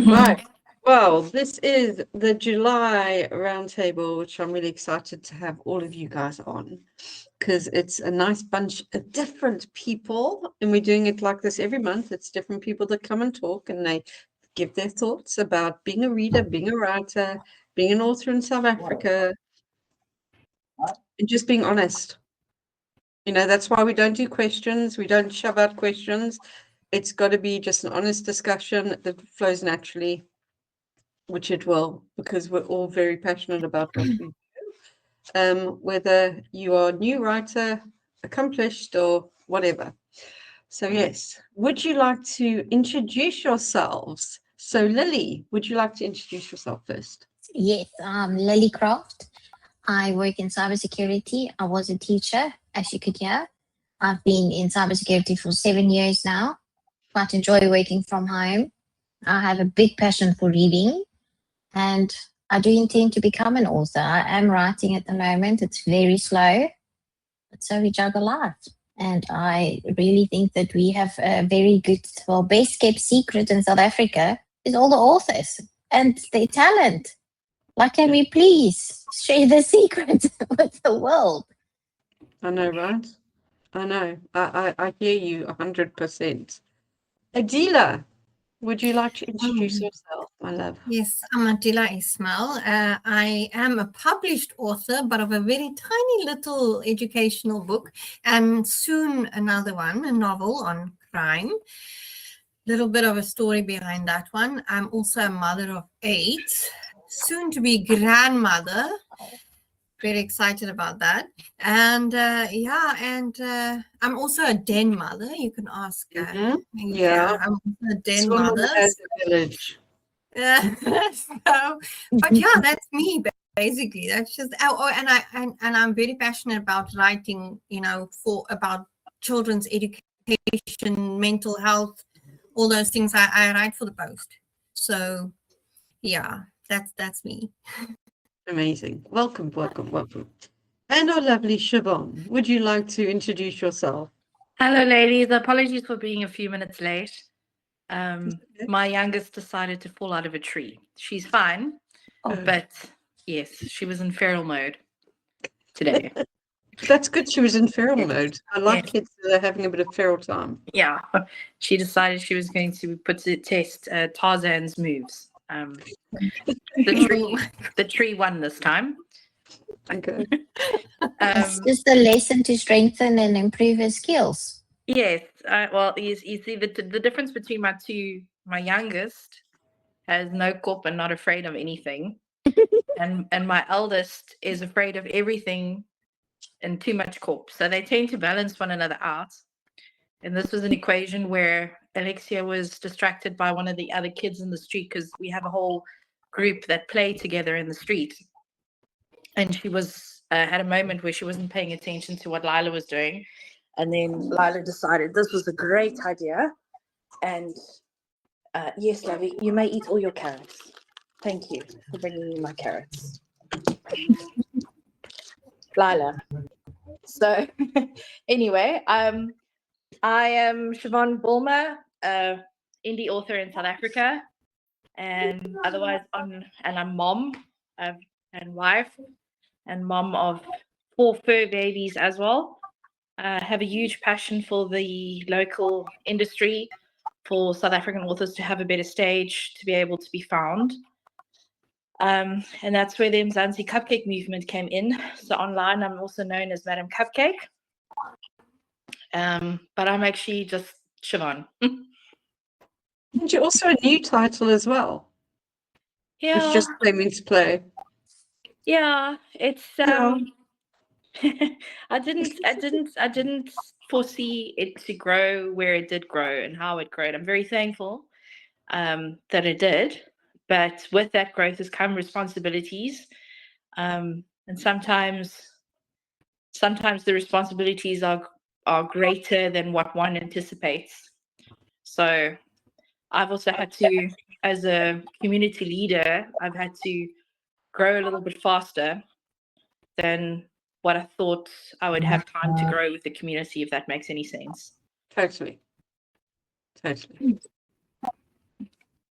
Right. Well, this is the July Roundtable, which I'm really excited to have all of you guys on because it's a nice bunch of different people. And we're doing it like this every month. It's different people that come and talk and they give their thoughts about being a reader, being a writer, being an author in South Africa, and just being honest. You know, that's why we don't do questions. We don't shove out questions. It's got to be just an honest discussion that flows naturally, which it will, because we're all very passionate about what we do. Whether you are a new writer, accomplished, or whatever. So yes, would you like to introduce yourselves? So Lili, would you like to introduce yourself first? Yes, I'm Lili Croft. I work in cybersecurity. I was a teacher, as you could hear. I've been in cybersecurity for 7 years now. Quite enjoy working from home. I have a big passion for reading, and I do intend to become an author. I am writing at the moment. It's very slow, but so we juggle life. And I really think that we have a very good, well, best kept secret in South Africa is all the authors and their talent. Why can we please share the secret with the world? I know, right? I know. I hear you 100%. Adeela, would you like to introduce yourself, my love? Yes, I'm Adeela Ismail. I am a published author, but of a very tiny little educational book, and soon another one, a novel on crime. Little bit of a story behind that one. I'm also a mother of 8, soon to be grandmother. Very excited about that. And I'm also a den mother. You can ask. Yeah, I'm a den Swimming mother. as a village. But yeah, that's me basically. That's just and I'm very passionate about writing. You know, about children's education, mental health, all those things. I write for the Post. So yeah, that's me. Amazing. Welcome. And our lovely Shavonne, would you like to introduce yourself? Hello, ladies. Apologies for being a few minutes late. My youngest decided to fall out of a tree. She's fine, but yes, she was in feral mode today. That's good. She was in feral mode. I like kids that are having a bit of feral time. Yeah, she decided she was going to put to test Tarzan's moves. The tree won this time. Okay. It's just a lesson to strengthen and improve her skills. Yes. Well, you see the difference between my youngest has no corp and not afraid of anything, and my eldest is afraid of everything and too much corp. So they tend to balance one another out. And this was an equation where Alexia was distracted by one of the other kids in the street, because we have a whole group that play together in the street. And she was had a moment where she wasn't paying attention to what Lila was doing. And then Lila decided this was a great idea. And yes, Lovey, you may eat all your carrots. Thank you for bringing me my carrots. Lila. So anyway, I am Shavonne Bulmer, indie author in South Africa, and otherwise I'm mom and wife and mom of 4 fur babies as well. I have a huge passion for the local industry, for South African authors to have a better stage, to be able to be found. And that's where the Mzansi Cupcake movement came in. So online, I'm also known as Madam Cupcake. But I'm actually just Shavonne. And you're also a new title as well. Yeah. Which just came into play. Yeah, it's I didn't foresee it to grow where it did grow and how it grew. I'm very thankful that it did, but with that growth has come responsibilities, and sometimes the responsibilities are greater than what one anticipates. So I've also had to, as a community leader, I've had to grow a little bit faster than what I thought I would have time to grow with the community, if that makes any sense. Totally.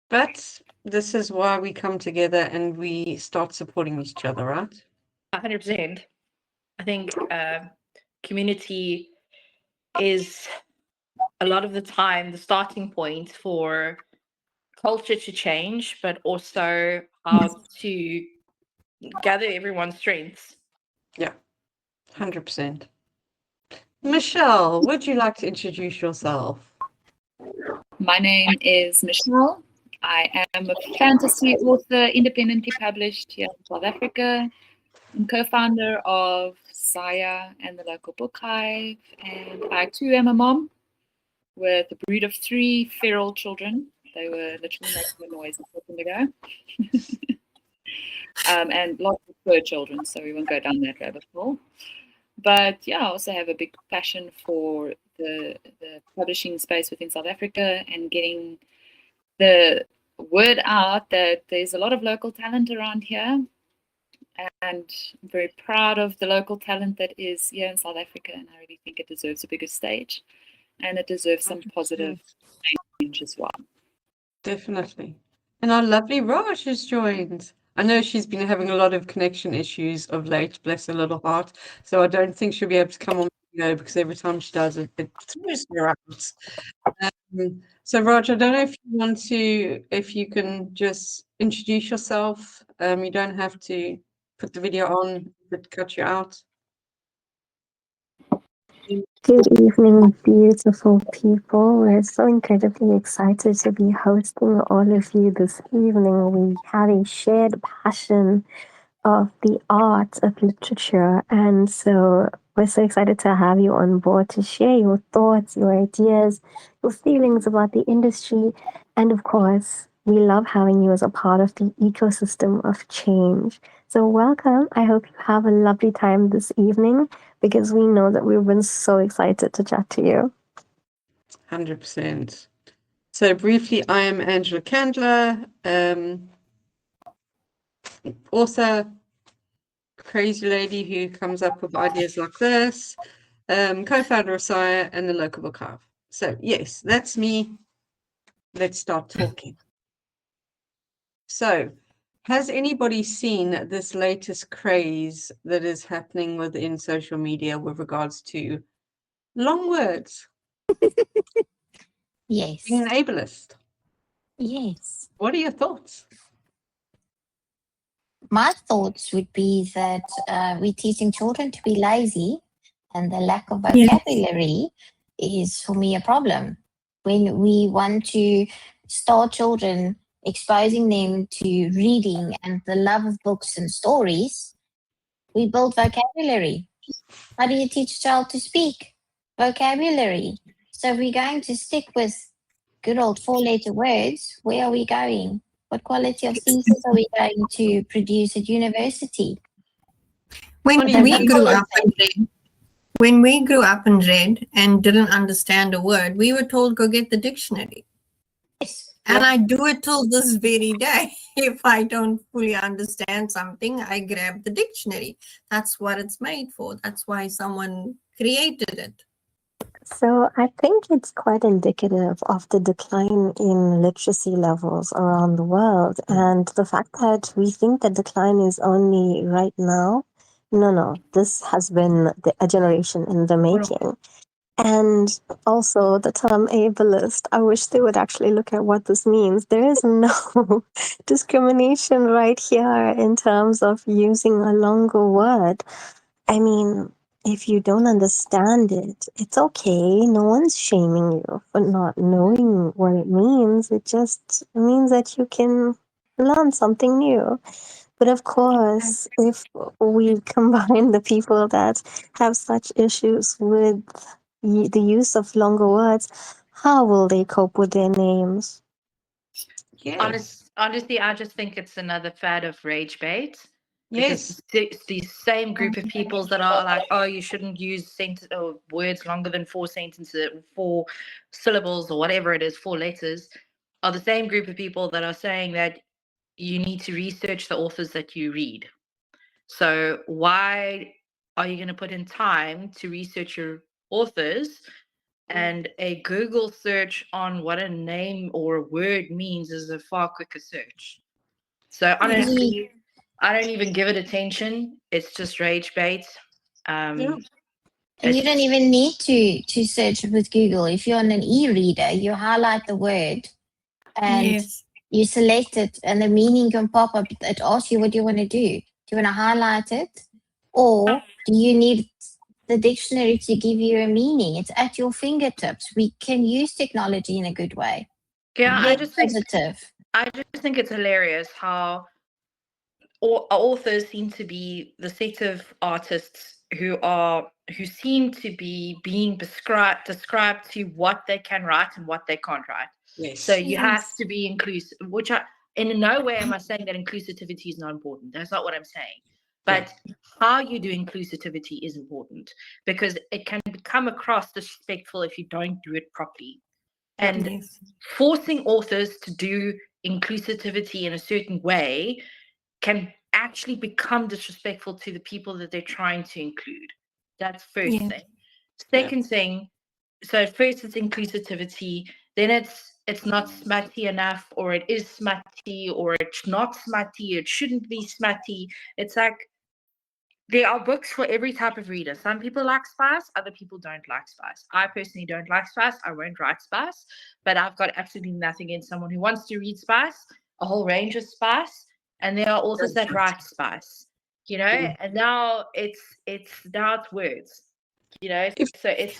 But this is why we come together and we start supporting each other, right? 100%. I think community is a lot of the time the starting point for culture to change, but also how to gather everyone's strengths. Yeah, 100%. Michelle, would you like to introduce yourself? My name is Michelle. I am a fantasy author, independently published here in South Africa. I'm co-founder of Saya and the local book hive, and I too am a mom with a brood of 3 feral children. They were literally making a noise a second ago. And lots of fur children, so we won't go down that rabbit hole. But yeah, I also have a big passion for the publishing space within South Africa and getting the word out that there's a lot of local talent around here. And I'm very proud of the local talent that is here in South Africa, and I really think it deserves a bigger stage, and it deserves some positive change as well. Definitely. And our lovely Raj has joined. I know she's been having a lot of connection issues of late, bless her little heart. So I don't think she'll be able to come on video because every time she does it, it throws her out. So Raj, I don't know if you want to, if you can just introduce yourself. You don't have to put the video on if it cuts you out. Good evening, beautiful people. We're so incredibly excited to be hosting all of you this evening. We have a shared passion of the art of literature, and so we're so excited to have you on board to share your thoughts, your ideas, your feelings about the industry, and of course, we love having you as a part of the ecosystem of change. So welcome. I hope you have a lovely time this evening, because we know that we've been so excited to chat to you. 100%. So briefly, I am Angela Candler, author, crazy lady who comes up with ideas like this, co-founder of Saya and the local book hive. So yes, that's me. Let's start talking. So has anybody seen this latest craze that is happening within social media with regards to long words Yes. being an ableist? Yes. What are your thoughts? My thoughts would be that we're teaching children to be lazy, and the lack of vocabulary is, for me, a problem. When we want to start children, exposing them to reading and the love of books and stories, we build vocabulary. How do you teach a child to speak? Vocabulary. So if we're going to stick with good old 4-letter words, where are we going? What quality of thesis are we going to produce at university? When What do you we think? grew up and read, and didn't understand a word, we were told go get the dictionary. Yes. And I do it till this very day. If I don't fully understand something, I grab the dictionary. That's what it's made for. That's why someone created it. So I think it's quite indicative of the decline in literacy levels around the world, and the fact that we think the decline is only right now. No, this has been a generation in the making. And also the term ableist, I wish they would actually look at what this means. There is no discrimination right here in terms of using a longer word. I mean, if you don't understand it, it's okay. No one's shaming you for not knowing what it means. It just means that you can learn something new. But of course, if we combine the people that have such issues with the use of longer words, how will they cope with their names? Yes. Honestly, I just think it's another fad of rage bait. Yes. Because it's the same group of people that are like, oh, you shouldn't use or words longer than 4 sentences, 4 syllables, or whatever it is, 4 letters, are the same group of people that are saying that you need to research the authors that you read. So why are you going to put in time to research your authors And a Google search on what a name or a word means is a far quicker search. So honestly, I don't even give it attention. It's just rage bait. Yeah. And you don't even need to search with Google. If you're on an e-reader, you highlight the word and Yes. you select it, and the meaning can pop up. It asks you what you want to do. Do you want to highlight it, or do you need the dictionary to give you a meaning? It's at your fingertips. We can use technology in a good way. Yeah, Very positive. I just think it's hilarious how authors seem to be the set of artists who seem to be being described to what they can write and what they can't write. Yes. So you have to be inclusive, which in no way am I saying that inclusivity is not important. That's not what I'm saying. But how you do inclusivity is important, because it can come across disrespectful if you don't do it properly. And forcing authors to do inclusivity in a certain way can actually become disrespectful to the people that they're trying to include. That's first thing. Second thing, so first it's inclusivity, then it's not smutty enough, or it is smutty, or it's not smutty, it shouldn't be smutty. It's like there are books for every type of reader. Some people like spice, other people don't like spice. I personally don't like spice. I won't write spice, but I've got absolutely nothing against someone who wants to read spice, a whole range of spice. And there are authors that write spice, you know, and now it's words, you know. So it's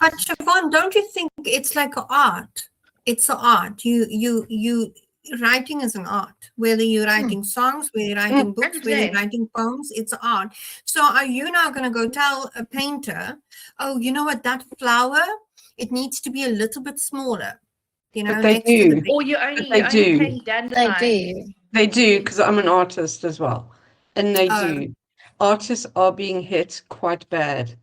But Shavonne, don't you think it's like an art? It's an art. You writing is an art. Whether you're writing songs, whether you're writing books, whether you're writing poems, it's art. So are you now going to go tell a painter, oh, you know what, that flower, it needs to be a little bit smaller, you know, But they next to the do. big. or you only They do. paint dandelions. They do. They do, because I'm an artist as well. And they do. Artists are being hit quite bad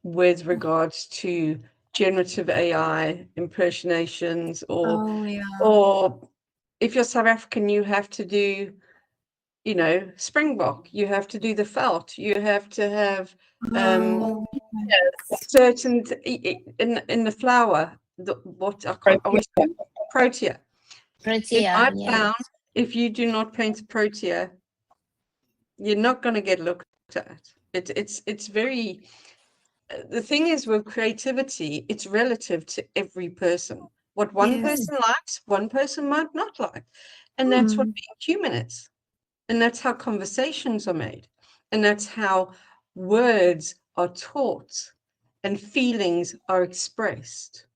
with regards to generative AI impersonations, or if you're South African, you have to do, you know, Springbok, you have to do the felt, you have to have certain in the flower, protea. Protea, Found if you do not paint a protea, you're not going to get looked at. It's very, the thing is with creativity, it's relative to every person. What one person likes, one person might not like. And that's what being human is. And that's how conversations are made. And that's how words are taught and feelings are expressed.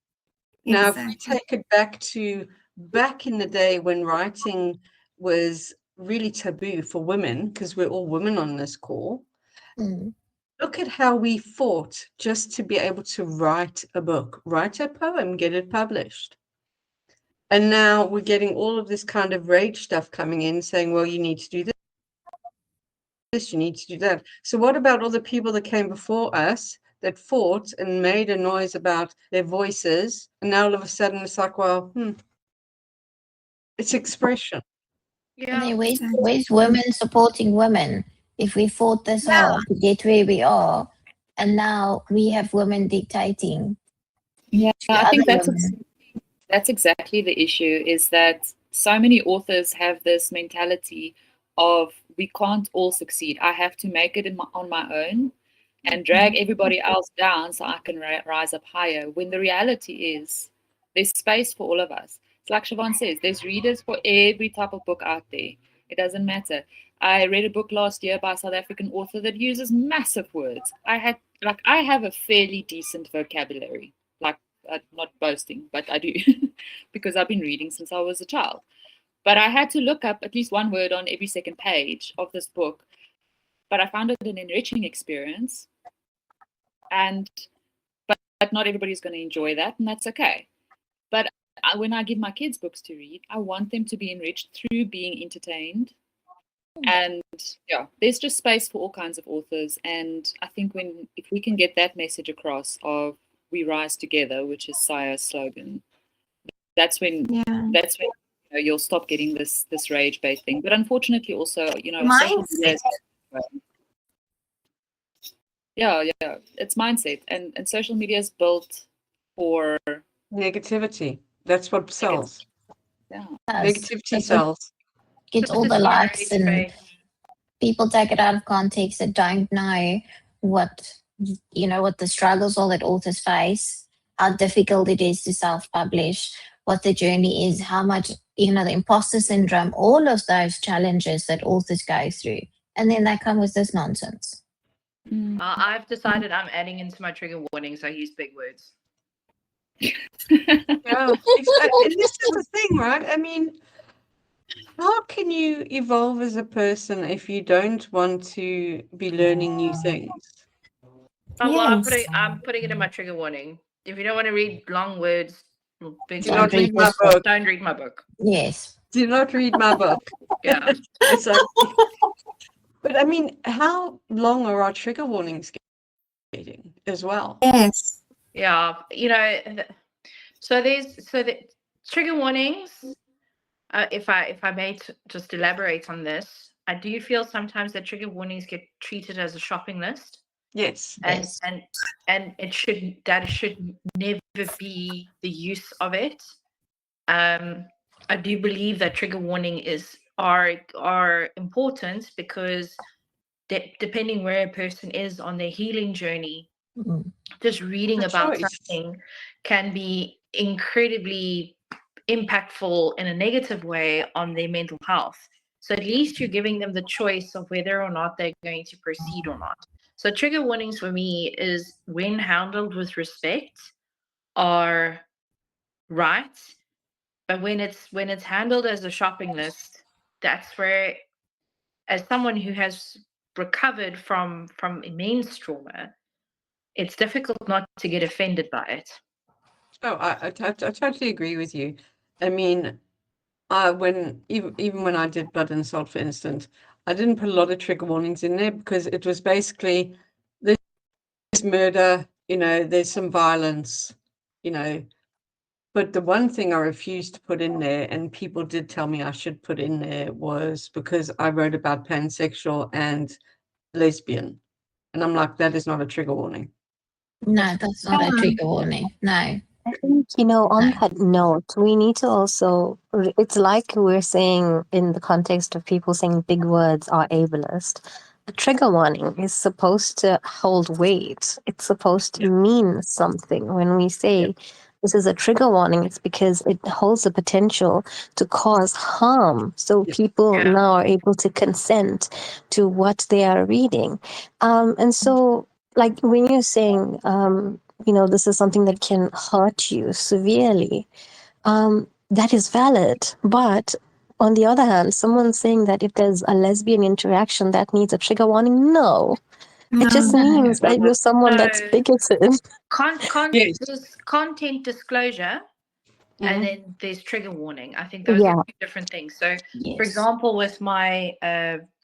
Now, if we take it back in the day when writing was really taboo for women, because we're all women on this call, look at how we fought just to be able to write a book, write a poem, get it published. And now we're getting all of this kind of rage stuff coming in saying, well, you need to do this, you need to do that. So what about all the people that came before us that fought and made a noise about their voices, and now all of a sudden it's like, well, it's expression. Yeah. Where's women supporting women? If we fought this hard to get where we are, and now we have women dictating. Yeah, I think that's exactly the issue, is that so many authors have this mentality of, we can't all succeed. I have to make it on my own and drag everybody else down so I can rise up higher, when the reality is there's space for all of us. It's like Shavonne says, there's readers for every type of book out there. It doesn't matter. I read a book last year by a South African author that uses massive words. I have a fairly decent vocabulary. Not boasting, but I do, because I've been reading since I was a child. But I had to look up at least one word on every second page of this book. But I found it an enriching experience. But not everybody's going to enjoy that, and that's okay. But when I give my kids books to read, I want them to be enriched through being entertained. And there's just space for all kinds of authors. And I think if we can get that message across of we rise together, which is Saya's slogan, that's when you'll stop getting this rage bait thing. But unfortunately, also, social media, it's mindset, and social media is built or Negativity. That's what sells. yeah. Negativity That's what sells. gets all the Just likes, generate and space. people take it out of context that don't know what what the struggles all that authors face, how difficult it is to self-publish, what the journey is, how much the imposter syndrome, all of those challenges that authors go through, and then they come with this nonsense. I've decided I'm adding into my trigger warnings. I use big words. Yeah, and this is the thing, right? I mean, how can you evolve as a person if you don't want to be learning new things? Oh, well, Yes. I'm putting it in my trigger warning. If you don't want to read long words, big Do Don't not words, read read my this book. book. don't read my book. Yes. Do not read my book. Yeah. It's like, but I mean, how long are our trigger warnings getting as well? Yes. Yeah. So the trigger warnings. If I may just elaborate on this, I do feel sometimes that trigger warnings get treated as a shopping list. Yes. Yes. And it should never be the use of it. I do believe that trigger warning are important because depending where a person is on their healing journey, Mm. just reading The about choice. something can be incredibly impactful in a negative way on their mental health. So at least you're giving them the choice of whether or not they're going to proceed or not. So trigger warnings for me is, when handled with respect, are right, but when it's handled as a shopping list, that's where, as someone who has recovered from immense trauma, it's difficult not to get offended by it. Oh, I totally agree with you. I mean, when even when I did Blood and Salt, for instance, I didn't put a lot of trigger warnings in there because it was basically there's murder, there's some violence, you know. But the one thing I refused to put in there, and people did tell me I should put in there, was because I wrote about pansexual and lesbian. And I'm like, that is not a trigger warning. No, that's not a trigger warning. No. I think, on No. that note, we need to also, it's like we're saying in the context of people saying big words are ableist. A trigger warning is supposed to hold weight. It's supposed to mean something. When we say this is a trigger warning, it's because it holds the potential to cause harm. So Yeah. people Yeah. now are able to consent to what they are reading. And so, like when you're saying, this is something that can hurt you severely, that is valid. But on the other hand, someone saying that if there's a lesbian interaction that needs a trigger warning, no. It just No. means that you're someone that's No. bigoted. Yes. There's content disclosure, and Mhm. then there's trigger warning. I think those Yeah. are two different things. So, for Yes. example, with my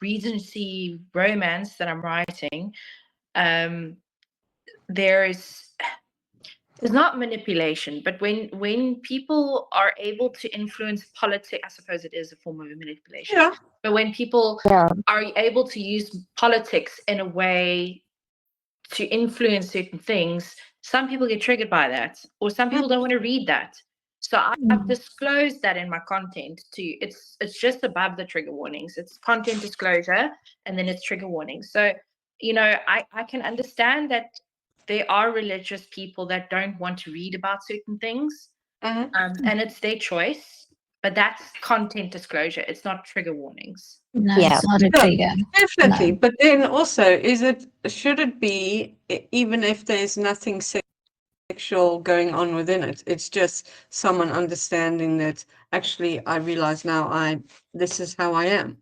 Regency romance that I'm writing, there's not manipulation, but when people are able to influence politics, I suppose it is a form of manipulation. Yeah. But when people Yeah. are able to use politics in a way to influence certain things, some people get triggered by that, or some people don't want to read that. So I've disclosed that in my content too. It's just above the trigger warnings. It's content disclosure, and then it's trigger warnings. So I can understand that there are religious people that don't want to read about certain things, Mhm. and it's their choice. But that's content disclosure. It's not trigger warnings. No, Yeah. it's not a No, trigger. definitely. No. But then also, should it be, even if there's nothing sexual going on within it, it's just someone understanding that actually I realize now this is how I am.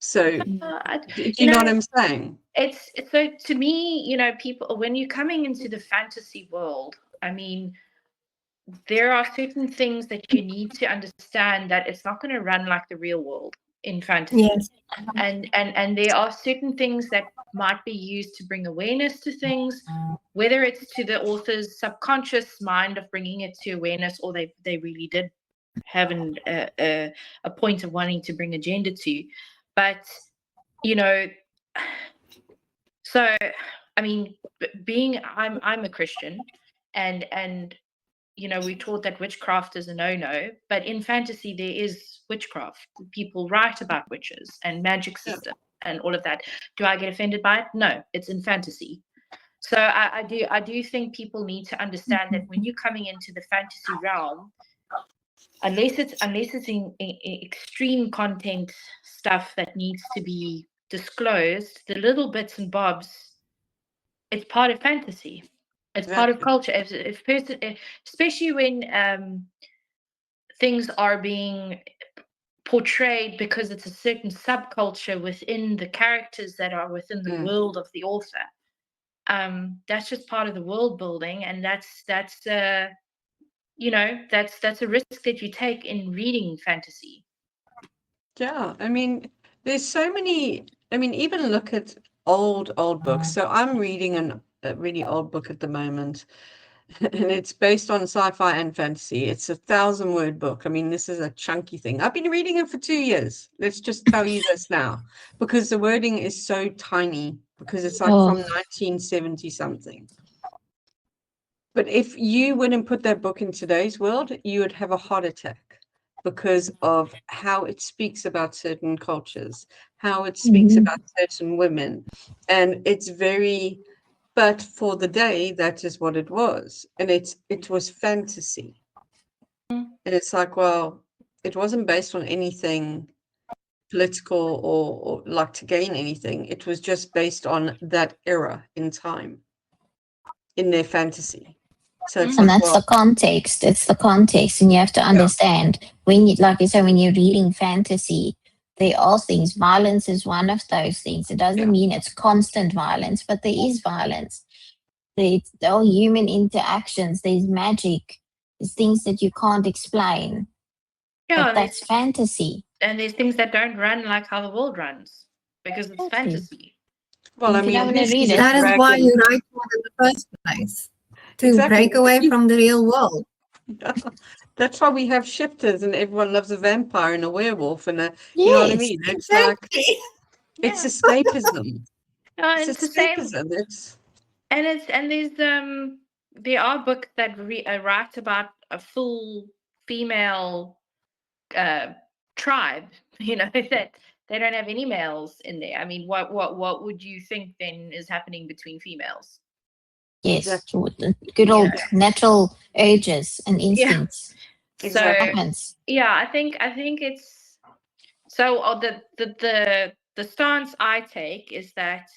So do you know what I'm saying? It's so, to me, people, when you're coming into the fantasy world, I mean, there are certain things that you need to understand, that it's not going to run like the real world in fantasy. Yes. And there are certain things that might be used to bring awareness to things, whether it's to the author's subconscious mind of bringing it to awareness, or they really did have a point of wanting to bring agenda to. But so, I mean, I'm a Christian, and we're taught that witchcraft is a no-no, but in fantasy there is witchcraft. People write about witches and magic system and all of that. Do I get offended by it? No, it's in fantasy. So I do think people need to understand that when you're coming into the fantasy realm, unless it's in extreme content stuff that needs to be disclosed, the little bits and bobs, it's part of fantasy. It's part of culture. Especially when things are being portrayed because it's a certain subculture within the characters that are within the world of the author. That's just part of the world building, and that's a risk that you take in reading fantasy. Yeah, I mean, there's so many. I mean, even look at old books. So I'm reading a really old book at the moment, and it's based on sci-fi and fantasy. It's a 1,000-word book. I mean, this is a chunky thing. I've been reading it for 2 years. Let's just tell you this now, because the wording is so tiny, because it's like from 1970 something. But if you wouldn't put that book in today's world, you would have a heart attack because of how it speaks about certain cultures, how it speaks about certain women. And it's very, but for the day, that is what it was. And it was fantasy. And it's like, well, it wasn't based on anything political or like to gain anything. It was just based on that era in time in their fantasy. So it's and like, that's the context. It's the context, and you have to understand when you, like you say, when you're reading fantasy, there are things. Violence is one of those things. It doesn't mean it's constant violence, but there is violence. There are human interactions. There's magic. There's things that you can't explain. Yeah, but that's fantasy. And there's things that don't run like how the world runs because it's fantasy. Well, I mean, that is why you write for it in the first place, to break away from the real world. That's why we have shifters, and everyone loves a vampire and a werewolf, and you know what I mean. It's like it's escapism. It's escapism. There are books that write about a full female tribe. That they don't have any males in there. I mean, what would you think then is happening between females? Yes, good old natural urges and instincts. So I think it's so. The stance I take is that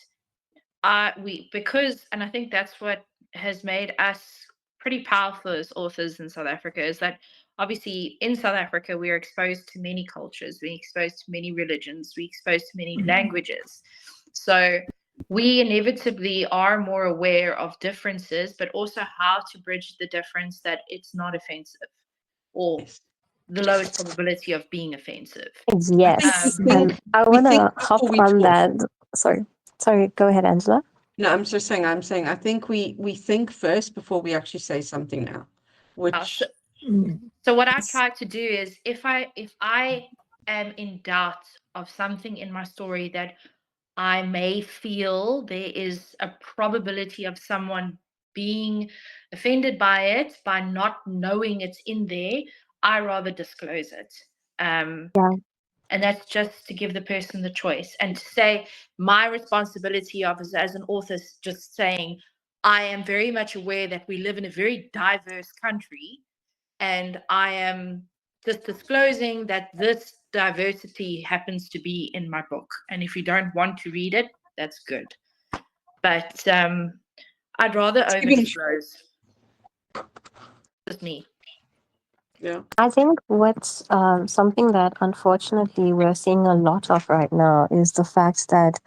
and I think that's what has made us pretty powerful as authors in South Africa, is that obviously in South Africa we're exposed to many cultures, we're exposed to many religions, we're exposed to many languages. So we inevitably are more aware of differences, but also how to bridge the difference that it's not offensive or the lowest probability of being offensive. Yes. I want to hop on that. Sorry, go ahead, Angela. No, I'm saying, I think we think first before we actually say something now. So what I try to do is if I am in doubt of something in my story that I may feel there is a probability of someone being offended by it, by not knowing it's in there, I rather disclose it. And that's just to give the person the choice, and to say my responsibility as an author is just saying, I am very much aware that we live in a very diverse country, and I am just disclosing that this diversity happens to be in my book. And if you don't want to read it, that's good. But I'd rather over-disclose. Just me. Yeah. I think what's something that unfortunately we're seeing a lot of right now is the fact that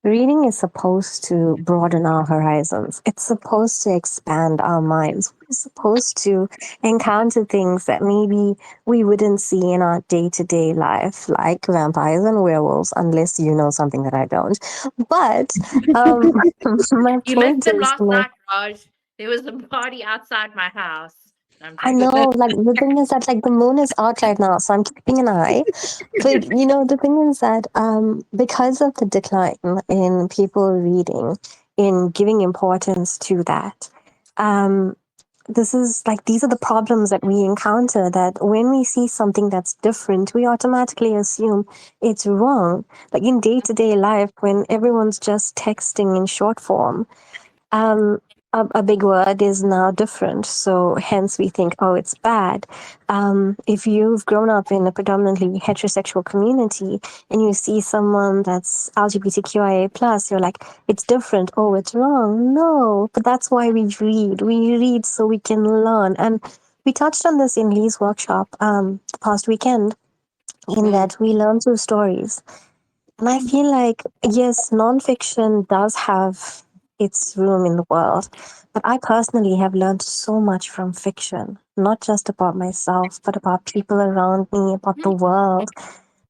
reading is supposed to broaden our horizons. It's supposed to expand our minds. We're supposed to encounter things that maybe we wouldn't see in our day-to-day life, like vampires and werewolves, unless you know something that I don't. But my you point missed them is, last night, Raj. There was a party outside my house. I know, like the thing is that like the moon is out right now, so I'm keeping an eye. But the thing is that because of the decline in people reading, in giving importance to that, this is like, these are the problems that we encounter, that when we see something that's different, we automatically assume it's wrong. Like in day-to-day life, when everyone's just texting in short form, um, a big word is now different. So hence we think, oh, it's bad. If you've grown up in a predominantly heterosexual community and you see someone that's LGBTQIA plus, you're like, it's different. Oh, it's wrong. No, but that's why we read. We read so we can learn. And we touched on this in Lee's workshop the past weekend, in that we learn through stories. And I feel like, yes, nonfiction does have its room in the world, but I personally have learned so much from fiction, not just about myself, but about people around me, about the world.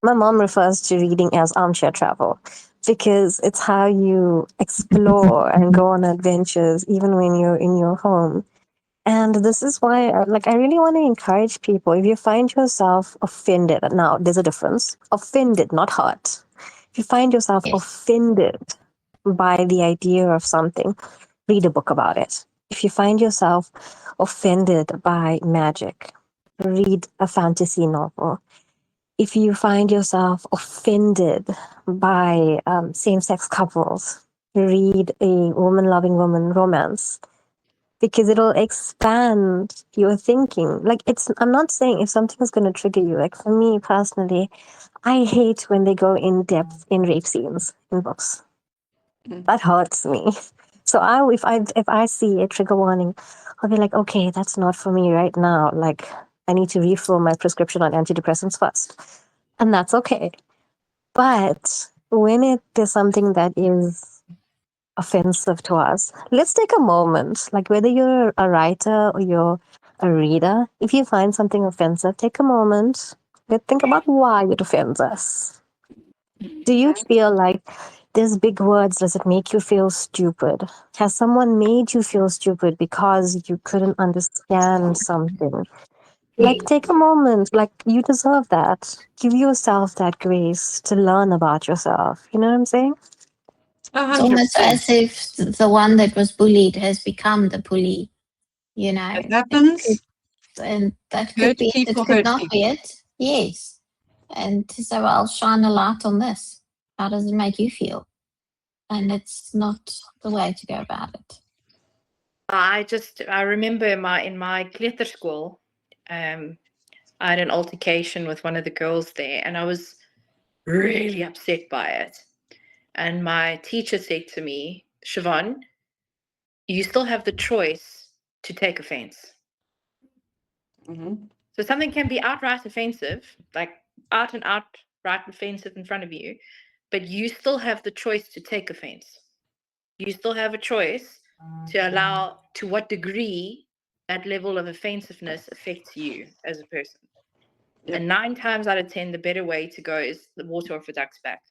My mom refers to reading as armchair travel because it's how you explore and go on adventures, even when you're in your home. And this is why, I really want to encourage people. If you find yourself offended, now there's a difference. Offended, not hurt. If you find yourself Yes. offended by the idea of something, read a book about it. If you find yourself offended by magic, read a fantasy novel. If you find yourself offended by same-sex couples, read a woman-loving woman romance, because it'll expand your thinking. I'm not saying if something's going to trigger you. Like for me personally, I hate when they go in depth in rape scenes in books. That hurts me. So if I see a trigger warning, I'll be like, okay, that's not for me right now. Like I need to refill my prescription on antidepressants first, and that's okay. But when it is something that is offensive to us, let's take a moment. Like whether you're a writer or you're a reader, if you find something offensive, take a moment. Let's think about why it offends us. Do you feel like there's big words? Does it make you feel stupid? Has someone made you feel stupid because you couldn't understand something? Like, take a moment. Like, you deserve that. Give yourself that grace to learn about yourself. You know what I'm saying? It's almost 100%. as if the one that was bullied has become the bully, you know. It happens. And that could Hurt be it, people it could hurt not be people. it. Yes. And so I'll shine a light on this. How does it make you feel? And it's not the way to go about it. I remember in my kleuterschool, I had an altercation with one of the girls there, and I was really upset by it. And my teacher said to me, Shavonne, you still have the choice to take offense. So something can be outright offensive, like out and outright offensive in front of you, but you still have the choice to take offense. You still have a choice to allow to what degree that level of offensiveness affects you as a person. Yep. And 9 times out of 10, the better way to go is the water off a duck's back.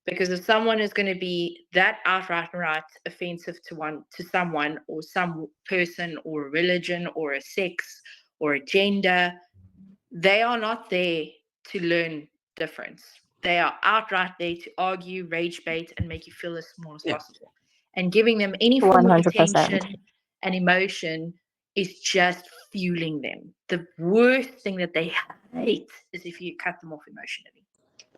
Because if someone is going to be that outright offensive to someone or some person or a religion or a sex or a gender, they are not there to learn difference. They are outright there to argue, rage bait, and make you feel as small as possible. And giving them any form of 100%. attention and emotion is just fueling them. The worst thing that they hate is if you cut them off emotionally.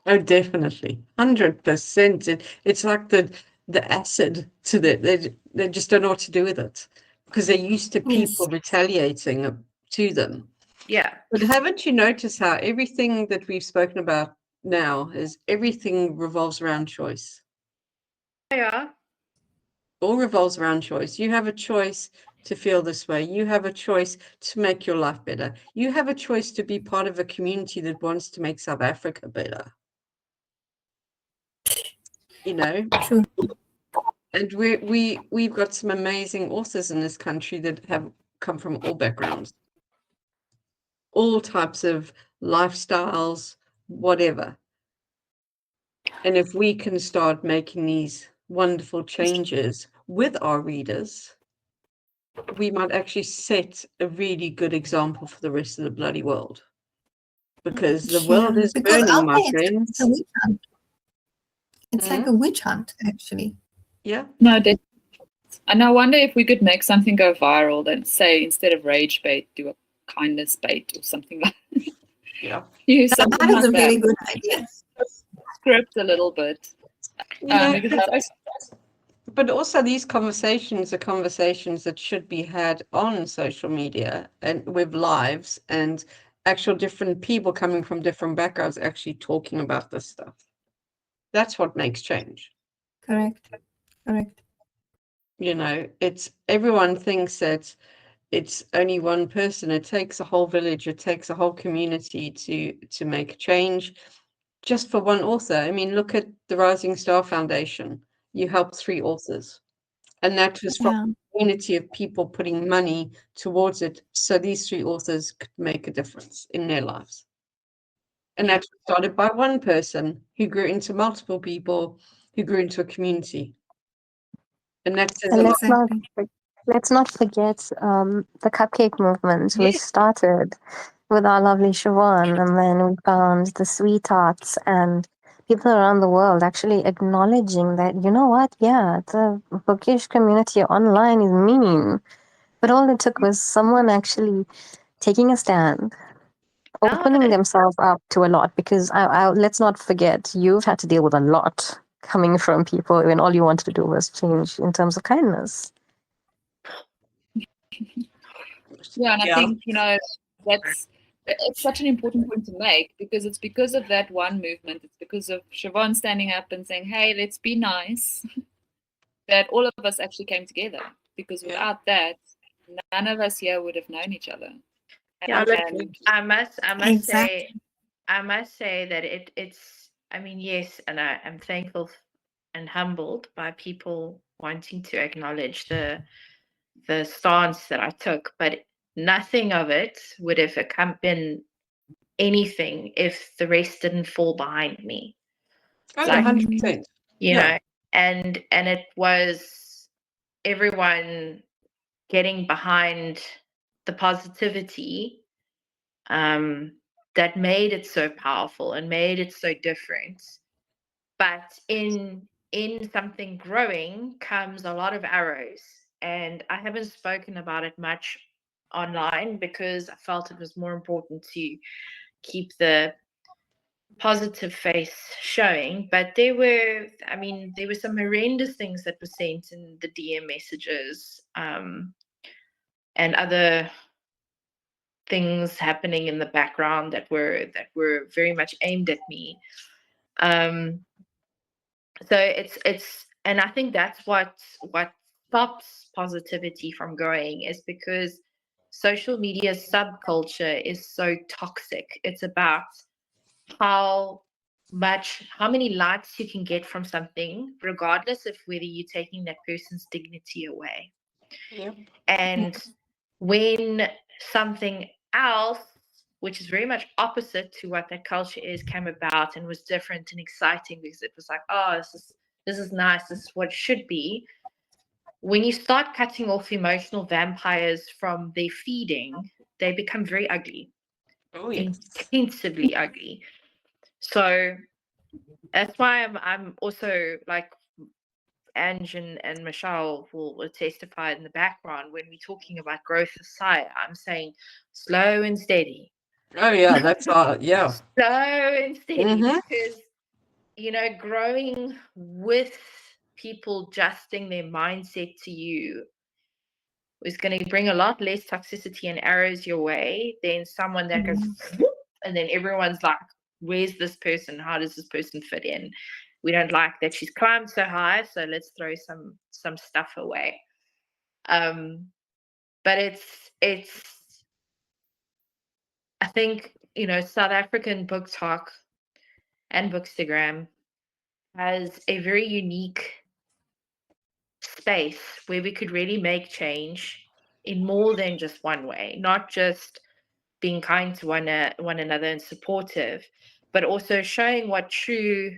Oh, definitely. 100%. It's like the acid to they just don't know what to do with it because they're used to people retaliating to them. Yeah. But haven't you noticed how everything that we've spoken about now is everything revolves around choice? Yeah. All revolves around choice. You have a choice to feel this way. You have a choice to make your life better. You have a choice to be part of a community that wants to make South Africa better. You know? True. And we've got some amazing authors in this country that have come from all backgrounds, all types of lifestyles, whatever. And if we can start making these wonderful changes with our readers, we might actually set a really good example for the rest of the bloody world. Because the world is Because burning, out my there it's a friends. witch hunt. It's like a witch hunt, actually. Yeah. No, And I wonder if we could make something go viral that, say, instead of rage bait, do a kindness bait or something like Yeah. use something That is a like very that. good idea. Script a little bit. Yeah, Because but also these conversations are conversations that should be had on social media and with lives and actual different people coming from different backgrounds actually talking about this stuff. That's what makes change. Correct. You know, it's everyone thinks that it's only one person. It takes a whole village, it takes a whole community to make change just for one author. I mean, look at the Rising Star Foundation. You helped 3 authors. And that was from Yeah. a community of people putting money towards it so these 3 authors could make a difference in their lives. And that was started by one person who grew into multiple people who grew into a community. And that says And a lot. let's not forget the cupcake movement, which Yes. started with our lovely Shavonne, and then we found the sweethearts and people around the world actually acknowledging that, you know what, yeah, the bookish community online is mean. But all it took was someone actually taking a stand, opening themselves up to a lot, because let's not forget, you've had to deal with a lot coming from people when all you wanted to do was change in terms of kindness. Yeah, and I think, it's such an important point to make, because it's because of that one movement, it's because of Shavonne standing up and saying, hey, let's be nice, that all of us actually came together. Because without that, none of us here would have known each other. Yeah, And I must Exactly. say that it's, I mean, yes, and I'm thankful and humbled by people wanting to acknowledge the stance that I took, but nothing of it would have been anything if the rest didn't fall behind me. Oh, Like, 100%. you know, and it was everyone getting behind the positivity that made it so powerful and made it so different. But in something growing comes a lot of arrows, and I haven't spoken about it much online because I felt it was more important to keep the positive face showing. But there were some horrendous things that were sent in the DM messages, and other things happening in the background that were very much aimed at me. So it's and I think that's what stops positivity from going, is because social media subculture is so toxic. It's about how many likes you can get from something, regardless of whether you're taking that person's dignity away. Yep. And when something else, which is very much opposite to what that culture is, came about and was different and exciting, because it was like, oh, this is nice, this is what it should be. When you start cutting off emotional vampires from their feeding, they become very ugly. Oh, yes. Intensively ugly. So that's why I'm also, like Ange and Michelle will testify in the background, when we're talking about growth of Saya, I'm saying slow and steady. Oh, yeah, that's yeah. Slow and steady, Mhm. because, growing with people adjusting their mindset to you is going to bring a lot less toxicity and arrows your way than someone that goes, and then everyone's like, where's this person? How does this person fit in? We don't like that she's climbed so high, so let's throw some stuff away. But it's I think, South African Book Talk and Bookstagram has a very unique space where we could really make change in more than just one way, not just being kind to one another and supportive, but also showing what true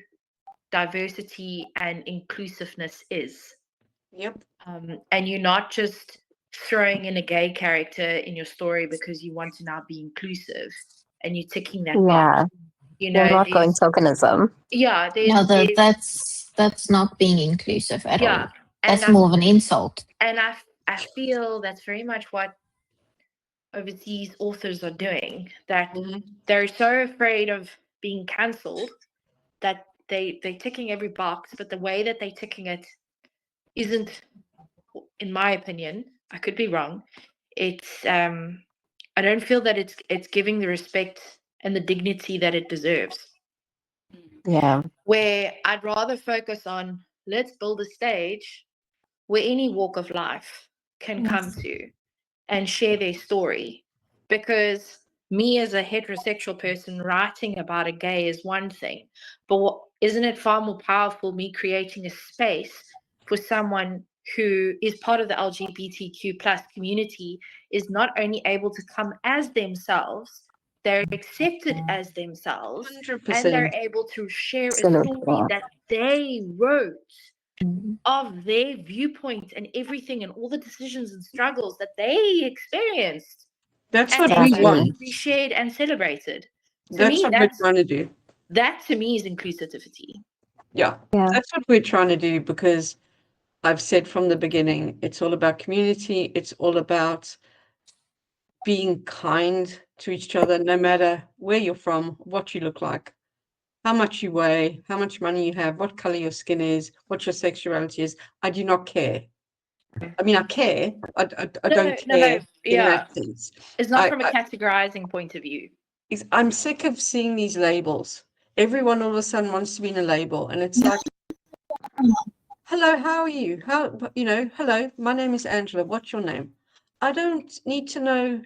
diversity and inclusiveness is. Yep. And you're not just throwing in a gay character in your story because you want to now be inclusive and you're ticking that box. You're not going tokenism. Yeah, No, that's not being inclusive at all. And That's more of an insult. And I feel that's very much what overseas authors are doing, that they're so afraid of being cancelled that they're ticking every box, but the way that they're ticking it isn't, in my opinion, I could be wrong, it's I don't feel that it's giving the respect and the dignity that it deserves. Yeah. Where I'd rather focus on, let's build a stage where any walk of life can come to and share their story. Because me as a heterosexual person writing about a gay is one thing, but isn't it far more powerful me creating a space for someone who is part of the LGBTQ plus community, is not only able to come as themselves, they're accepted as themselves, 100%. and they're able to share a Absolutely. story that they wrote Mhm. of their viewpoint and everything and all the decisions and struggles that they experienced. That's And what we they want. need to be shared and celebrated. To That's me, what we're trying to do. that to me is inclusivity. Yeah, Yeah. that's what we're trying to do, because I've said from the beginning, it's all about community. It's all about being kind to each other, no matter where you're from, what you look like, how much you weigh, how much money you have, what color your skin is, what your sexuality is. I do not care. I mean, I care. I don't care in that sense. It's not I- from a categorizing point of view. I'm sick of seeing these labels. Everyone all of a sudden wants to be in a label, and it's like, hello, how are you? Hello, my name is Angela. What's your name? I don't need to know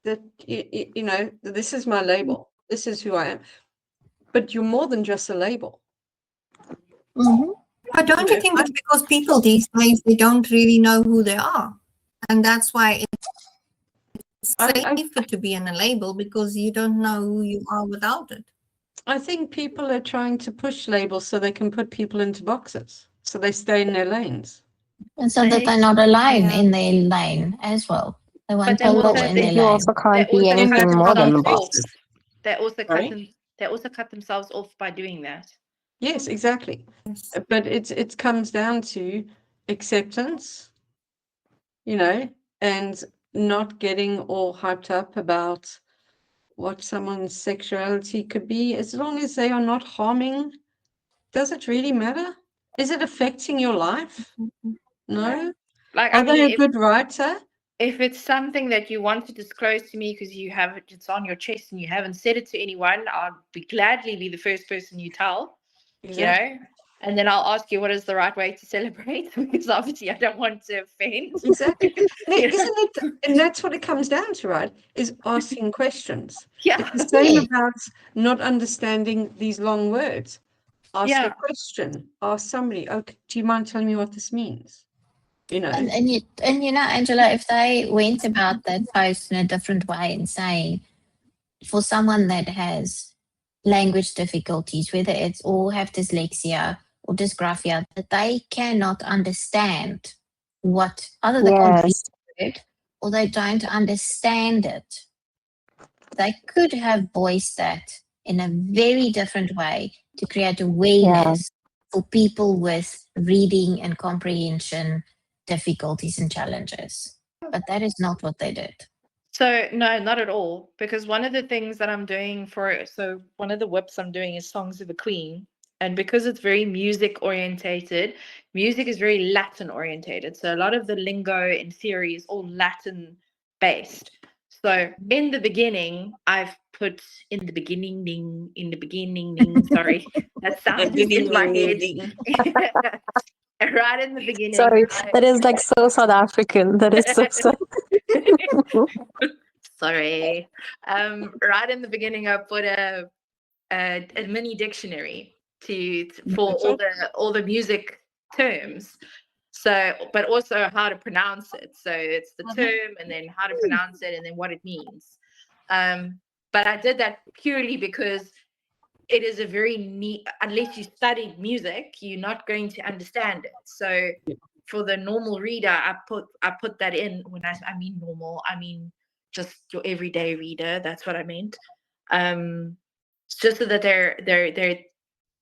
that, that this is my label. This is who I am. But you're more than just a label. Mhm. But don't you think it's because people these days, they don't really know who they are? And that's why it's safer to be in a label, because you don't know who you are without it. I think people are trying to push labels so they can put people into boxes, so they stay in their lanes. And so that they're not alone in their lane as well. They want then people also in they- their You lane. also can't They be also anything cut more than the themselves off. boxes. They also Sorry? they also cut themselves off by doing that. Yes, exactly. Yes. But it comes down to acceptance, and not getting all hyped up about what someone's sexuality could be. As long as they are not harming, does it really matter? Is it affecting your life? No. Like, Are they a good writer? if it's something that you want to disclose to me because it's on your chest and you haven't said it to anyone, I'll gladly be the first person you tell. Exactly. And then I'll ask you what is the right way to celebrate, because obviously I don't want to offend. Exactly. No, You know? isn't it? And that's what it comes down to, right? Is asking questions. Yeah. It's the same Yeah. about not understanding these long words. Ask Yeah. a question. Ask somebody, okay, do you mind telling me what this means? And Angela, if they went about that post in a different way and saying, for someone that has language difficulties, whether it's or have dyslexia or dysgraphia, that they cannot understand what either they can't read Yes. it or they don't understand it. They could have voiced that in a very different way to create awareness for people with reading and comprehension difficulties and challenges. But that is not what they did. So no, not at all. Because one of the things that I'm doing one of the whips I'm doing is Songs of the Queen. And because it's very music orientated, music is very Latin orientated. So a lot of the lingo in theory is all Latin based. So in the beginning, I've put in the beginning, sorry, that sound is in my head. Right in the beginning. Sorry, that is like so South African. That is so Sorry. Right in the beginning, I put a mini dictionary for all the music terms. So, but also how to pronounce it. So it's the term, and then how to pronounce it, and then what it means. But I did that purely because it is a very neat. Unless you studied music, you're not going to understand it. So for the normal reader, I put that in. When I mean normal, I mean just your everyday reader. That's what I meant. It's just so that they're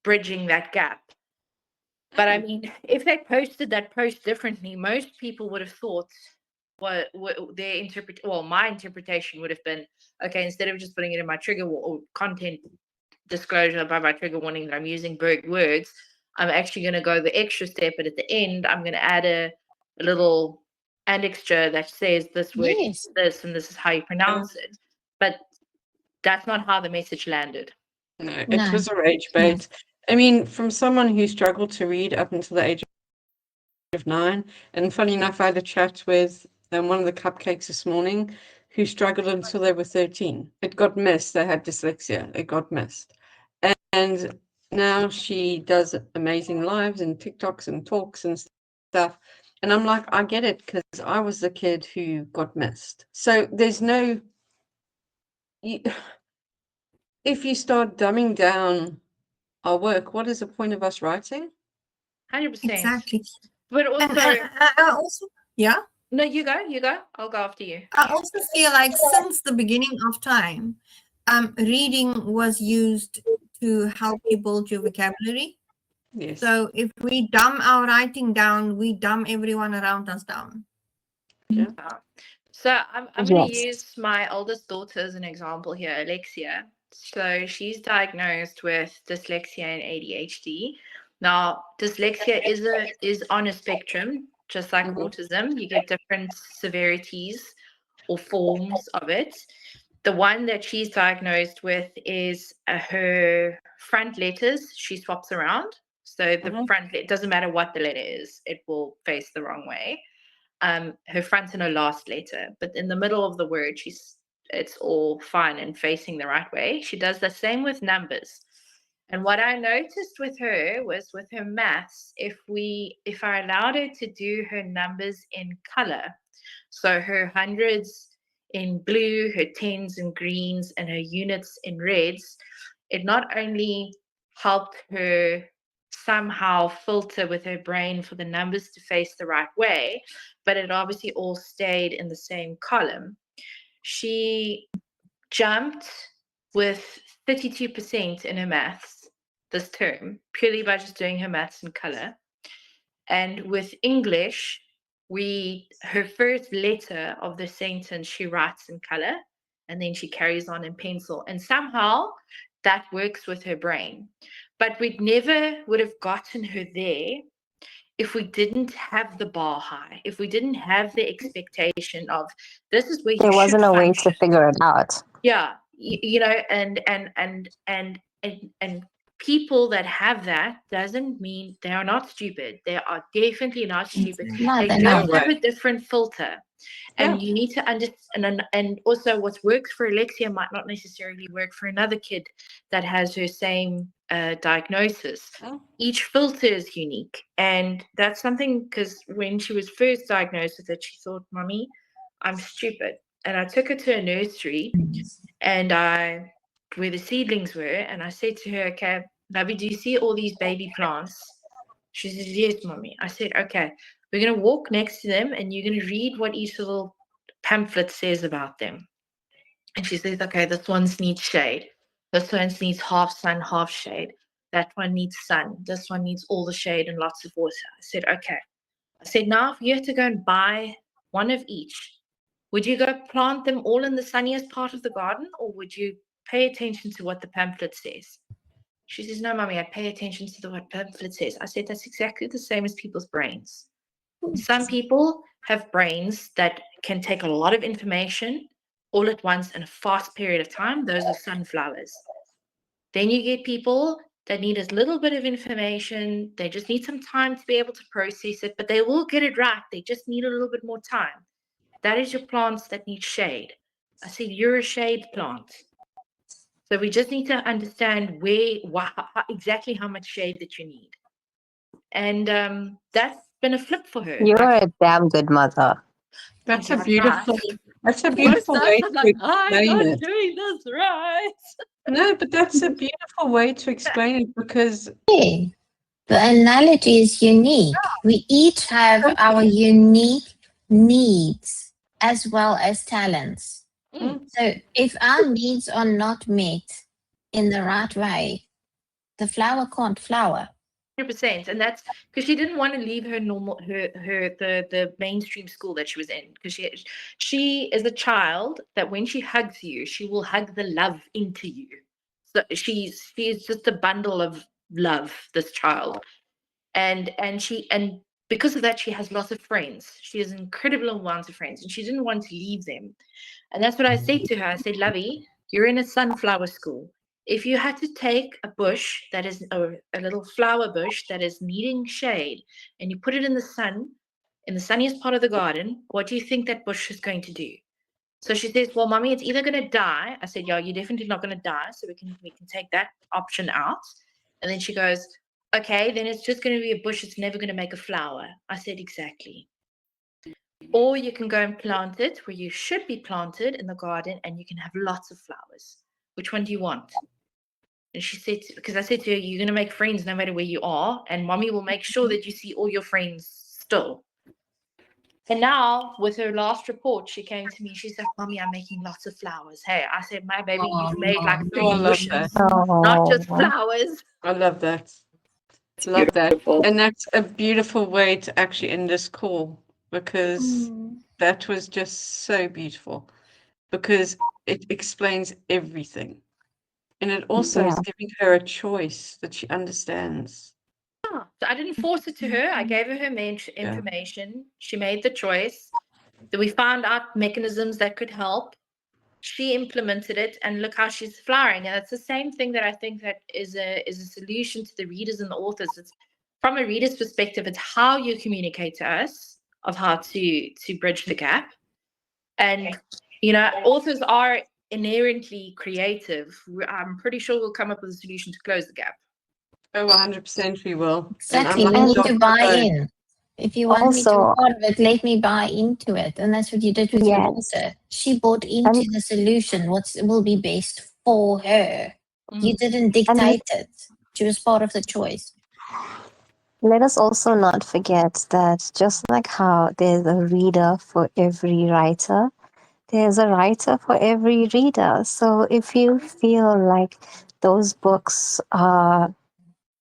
bridging that gap. But I mean, if they posted that post differently, most people would have thought what my interpretation would have been, okay, instead of just putting it in my trigger or content disclosure by my trigger warning that I'm using big words, I'm actually going to go the extra step, but at the end, I'm going to add a little annexure that says this word Yes. is this and this is how you pronounce it. But that's not how the message landed. No, it No. was a rage bait. I mean, from someone who struggled to read up until the age of 9, and funny enough, I had a chat with one of the cupcakes this morning who struggled until they were 13. It got missed. They had dyslexia. It got missed. And now she does amazing lives and TikToks and talks and stuff. And I'm like, I get it, because I was the kid who got missed. So there's no... if you start dumbing down our work, what is the point of us writing? 100%. Exactly. But also, And I also, yeah. no, you go. I'll go after you. I also feel like since the beginning of time, reading was used to help you build your vocabulary. Yes. So if we dumb our writing down, we dumb everyone around us down. Yeah. So I'm going to Yes. use my oldest daughter as an example here, Alexia. So she's diagnosed with dyslexia and ADHD. Now, dyslexia is on a spectrum, just like autism. You get different severities or forms of it. The one that she's diagnosed with is her front letters. She swaps around. So the front, it doesn't matter what the letter is, it will face the wrong way. Her front and her last letter, but in the middle of the word, it's all fine and facing the right way. She does the same with numbers. And what I noticed with her was with her maths, if I allowed her to do her numbers in color, so her hundreds in blue, her tens in greens, and her units in reds, it not only helped her somehow filter with her brain for the numbers to face the right way, but it obviously all stayed in the same column. She jumped with 32% in her maths this term, purely by just doing her maths in color. And with English, her first letter of the sentence she writes in color, and then she carries on in pencil. And somehow that works with her brain. But we never would have gotten her there if we didn't have the bar high, if we didn't have the expectation of this is where There you wasn't should a way function. to figure it out. Yeah, you know, and people that have that doesn't mean they are not stupid. They are definitely not stupid. No, They they're just not. have a different filter. And you need to understand, and also what works for Alexia might not necessarily work for another kid that has her same diagnosis. Each filter is unique. And that's something, because when she was first diagnosed with it, she thought, Mommy, I'm stupid. And I took her to a nursery and where the seedlings were, and I said to her, okay, Lovey, do you see all these baby plants? She says, yes, Mommy. I said, okay, we're going to walk next to them and you're going to read what each little pamphlet says about them. And she says, okay, this one needs shade. This one needs half sun, half shade. That one needs sun. This one needs all the shade and lots of water. I said, okay. I said, now if you had to go and buy one of each, would you go plant them all in the sunniest part of the garden, or would you pay attention to what the pamphlet says? She says, no, Mommy, I pay attention to what pamphlet says. I said, that's exactly the same as people's brains. Some people have brains that can take a lot of information all at once in a fast period of time. Those are sunflowers. Then you get people that need a little bit of information. They just need some time to be able to process it, but they will get it right. They just need a little bit more time. That is your plants that need shade. I said, you're a shade plant. So we just need to understand exactly how much shade that you need. And that's been a flip for her. You're a damn good mother. That's a beautiful way to explain it. Doing this right. No, but that's a beautiful way to explain it, because Yeah. The analogy is unique. We each have our unique needs as well as talents. So if our needs are not met in the right way, the flower can't flower. 100%, and that's because she didn't want to leave her normal the mainstream school that she was in, because she is a child that when she hugs you, she will hug the love into you. So she's just a bundle of love, this child, and because of that, she has lots of friends. She has incredible amounts of friends, and she didn't want to leave them. And that's what I said to her. I said, Lovey, you're in a sunflower school. If you had to take a bush that is a little flower bush that is needing shade, and you put it in the sun, in the sunniest part of the garden, what do you think that bush is going to do? So she says, well, Mommy, it's either going to die. I said, yeah, you're definitely not going to die. So we can take that option out. And then she goes, okay, then it's just going to be a bush. It's never going to make a flower. I said, exactly. Or you can go and plant it where you should be planted in the garden, and you can have lots of flowers. Which one do you want? And she said, because I said to her, you're going to make friends no matter where you are, and Mommy will make sure that you see all your friends still. And now, with her last report, she came to me. She said, Mommy, I'm making lots of flowers. Hey, I said, my baby, you've made like 3 I love bushes, that. not just Oh. flowers. I love that. It's Love that. beautiful. And that's a beautiful way to actually end this call, because that was just so beautiful, because it explains everything. And it also is giving her a choice that she understands. So I didn't force it to her. I gave her information. She made the choice. That we found out mechanisms that could help. She implemented it, and look how she's flowering. And it's the same thing that I think that is a solution to the readers and the authors. It's from a reader's perspective, it's how you communicate to us of how to bridge the gap. And authors are inherently creative. I'm pretty sure we'll come up with a solution to close the gap. Oh, 100% we will. Exactly. And We I'm need not to buy alone. in. If you want me to be Also- part of it, let me buy into it. And that's what you did with your Yes. daughter. She bought into the solution, what will be best for her. You didn't dictate it. She was part of the choice. Let us also not forget that just like how there's a reader for every writer, there's a writer for every reader. So if you feel like those books are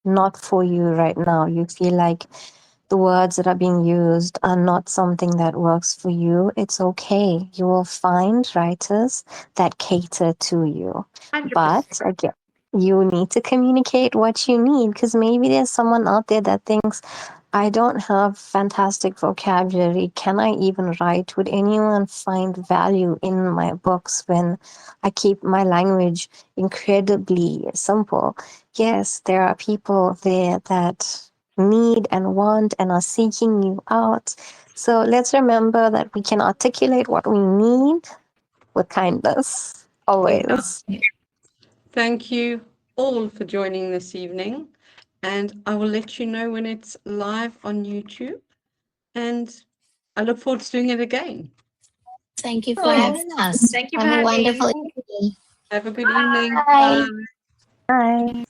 not for you right now, you feel like the words that are being used are not something that works for you, it's okay. You will find writers that cater to you. 100%. But again, you need to communicate what you need, because maybe there's someone out there that thinks, I don't have fantastic vocabulary. Can I even write? Would anyone find value in my books when I keep my language incredibly simple? Yes, there are people there that need and want and are seeking you out. So let's remember that we can articulate what we need with kindness, always. Thank you all for joining this evening. And I will let you know when it's live on YouTube. And I look forward to doing it again. Thank you for having us. Thank you for Have a having wonderful me. evening. Have a good evening. Bye. Bye. Bye.